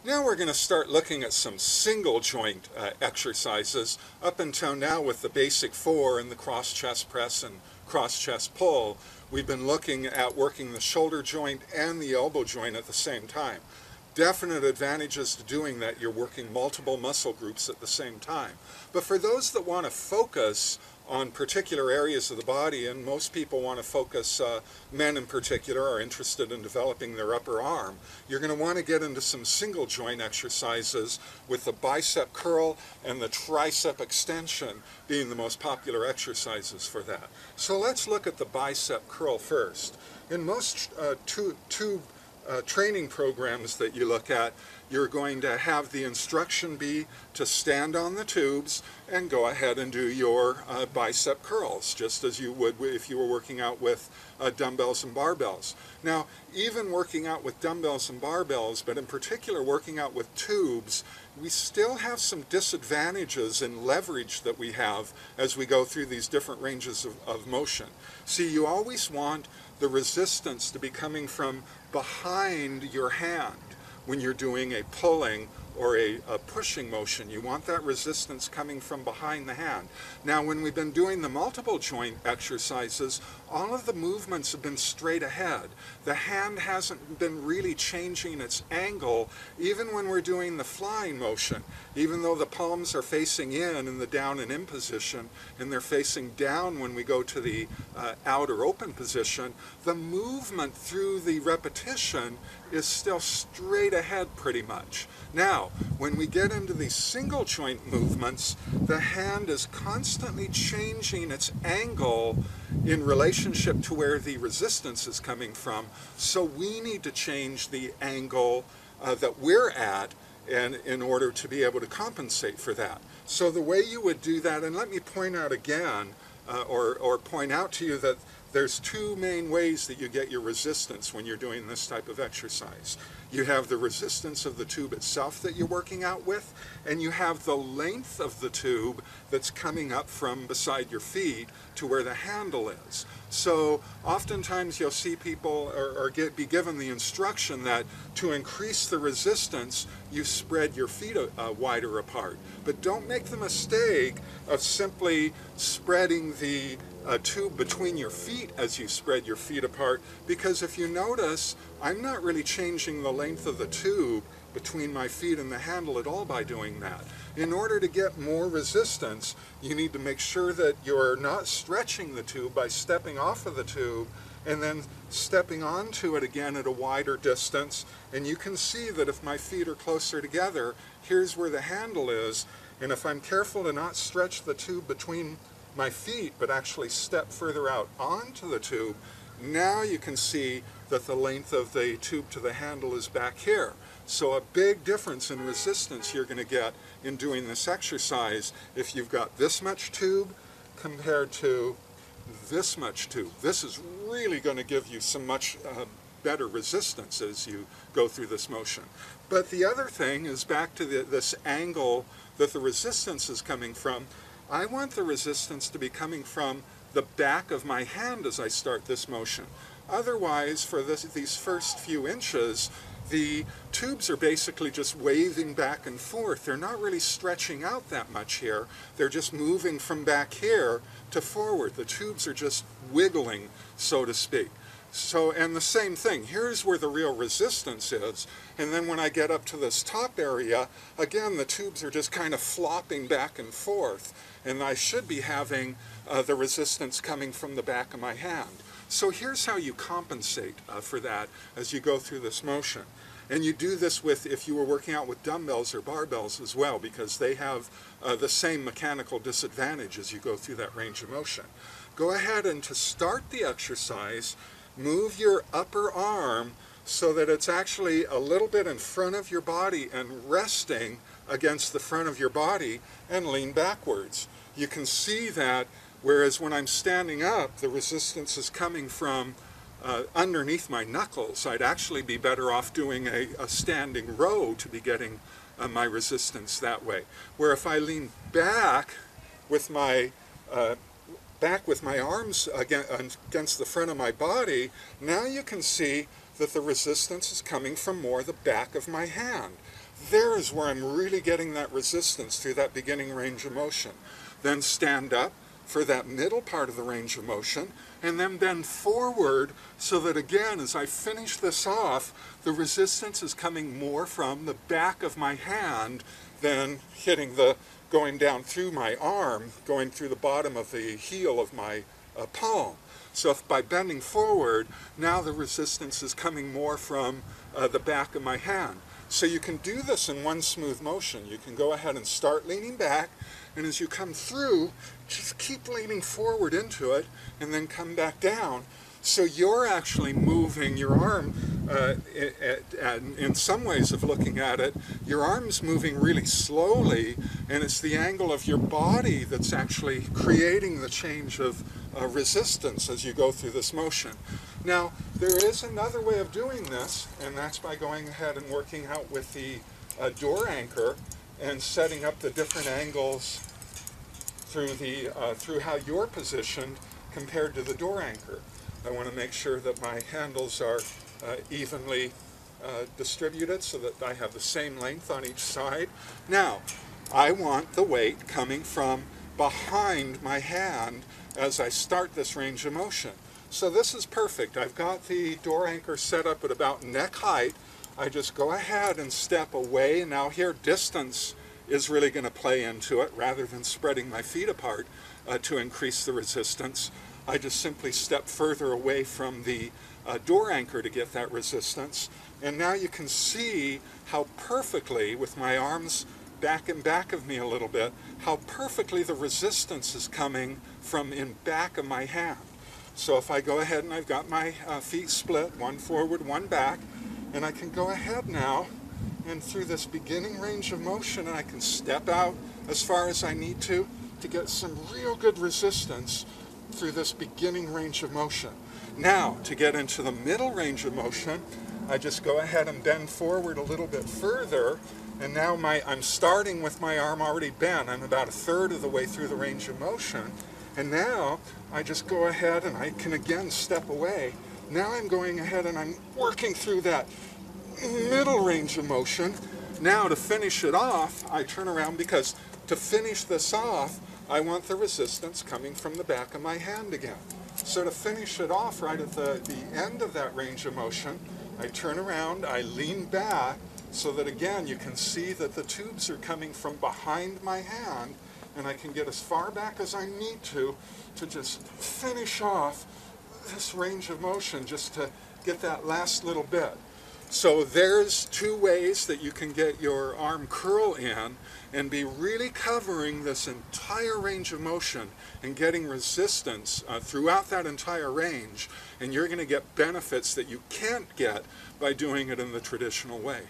Now we're going to start looking at some single joint exercises. Up until now with the basic four and the cross chest press and cross chest pull, we've been looking at working the shoulder joint and the elbow joint at the same time. Definite advantages to doing that. You're working multiple muscle groups at the same time. But for those that want to focus on particular areas of the body, and most people want to focus, men in particular are interested in developing their upper arm, you're going to want to get into some single joint exercises with the bicep curl and the tricep extension being the most popular exercises for that. So let's look at the bicep curl first. In most training programs that you look at, you're going to have the instruction be to stand on the tubes and go ahead and do your bicep curls, just as you would if you were working out with dumbbells and barbells. Now, even working out with dumbbells and barbells, but in particular working out with tubes, we still have some disadvantages in leverage that we have as we go through these different ranges of motion. See, you always want the resistance to be coming from behind your hand when you're doing a pulling or a pushing motion. You want that resistance coming from behind the hand. Now, when we've been doing the multiple joint exercises, all of the movements have been straight ahead. The hand hasn't been really changing its angle, even when we're doing the flying motion. Even though the palms are facing in the down and in position, and they're facing down when we go to the out or open position, the movement through the repetition is still straight ahead pretty much. Now, when we get into these single joint movements, the hand is constantly changing its angle in relationship to where the resistance is coming from. So we need to change the angle that we're at and in order to be able to compensate for that. So the way you would do that, and let me point out again, or point out to you that there's two main ways that you get your resistance when you're doing this type of exercise. You have the resistance of the tube itself that you're working out with, and you have the length of the tube that's coming up from beside your feet to where the handle is. So oftentimes you'll see people be given the instruction that to increase the resistance, you spread your feet wider apart. But don't make the mistake of simply spreading the tube between your feet as you spread your feet apart, because if you notice, I'm not really changing the length of the tube between my feet and the handle at all by doing that. In order to get more resistance, you need to make sure that you're not stretching the tube by stepping off of the tube and then stepping onto it again at a wider distance. And you can see that if my feet are closer together, here's where the handle is, and if I'm careful to not stretch the tube between my feet but actually step further out onto the tube, now you can see that the length of the tube to the handle is back here. So a big difference in resistance you're going to get in doing this exercise if you've got this much tube compared to this much tube. This is really going to give you some much better resistance as you go through this motion. But the other thing is back to this angle that the resistance is coming from. I want the resistance to be coming from the back of my hand as I start this motion. Otherwise, for these first few inches, the tubes are basically just waving back and forth. They're not really stretching out that much here. They're just moving from back here to forward. The tubes are just wiggling, so to speak. So, and the same thing, here's where the real resistance is, and then when I get up to this top area, again the tubes are just kind of flopping back and forth, and I should be having the resistance coming from the back of my hand. So here's how you compensate for that as you go through this motion. And you do this with, if you were working out with dumbbells or barbells as well, because they have the same mechanical disadvantage as you go through that range of motion. Go ahead and to start the exercise, move your upper arm so that it's actually a little bit in front of your body and resting against the front of your body, and lean backwards. You can see that, whereas when I'm standing up, the resistance is coming from underneath my knuckles. I'd actually be better off doing a standing row to be getting my resistance that way. Where if I lean back with my arms against the front of my body, now you can see that the resistance is coming from more the back of my hand. There is where I'm really getting that resistance through that beginning range of motion. Then stand up for that middle part of the range of motion, and then bend forward so that again, as I finish this off, the resistance is coming more from the back of my hand than hitting going down through my arm, going through the bottom of the heel of my palm. So if by bending forward, now the resistance is coming more from the back of my hand. So you can do this in one smooth motion. You can go ahead and start leaning back, and as you come through, just keep leaning forward into it, and then come back down. So you're actually moving your arm, in some ways of looking at it, your arm's moving really slowly, and it's the angle of your body that's actually creating the change of resistance as you go through this motion. Now, there is another way of doing this, and that's by going ahead and working out with the door anchor and setting up the different angles through how you're positioned compared to the door anchor. I want to make sure that my handles are evenly distributed so that I have the same length on each side. Now, I want the weight coming from behind my hand as I start this range of motion. So this is perfect. I've got the door anchor set up at about neck height. I just go ahead and step away, and now here distance is really going to play into it rather than spreading my feet apart to increase the resistance. I just simply step further away from the door anchor to get that resistance. And now you can see how perfectly, with my arms back and back of me a little bit, how perfectly the resistance is coming from in back of my hand. So if I go ahead and I've got my feet split, one forward, one back, and I can go ahead now and through this beginning range of motion, and I can step out as far as I need to get some real good resistance through this beginning range of motion. Now, to get into the middle range of motion, I just go ahead and bend forward a little bit further, and now I'm starting with my arm already bent. I'm about a third of the way through the range of motion, and now I just go ahead and I can again step away. Now I'm going ahead and I'm working through that middle range of motion. Now to finish it off, I turn around because to finish this off, I want the resistance coming from the back of my hand again. So to finish it off right at the end of that range of motion, I turn around, I lean back so that again you can see that the tubes are coming from behind my hand, and I can get as far back as I need to just finish off this range of motion, just to get that last little bit. So there's two ways that you can get your arm curl in and be really covering this entire range of motion and getting resistance throughout that entire range, and you're going to get benefits that you can't get by doing it in the traditional way.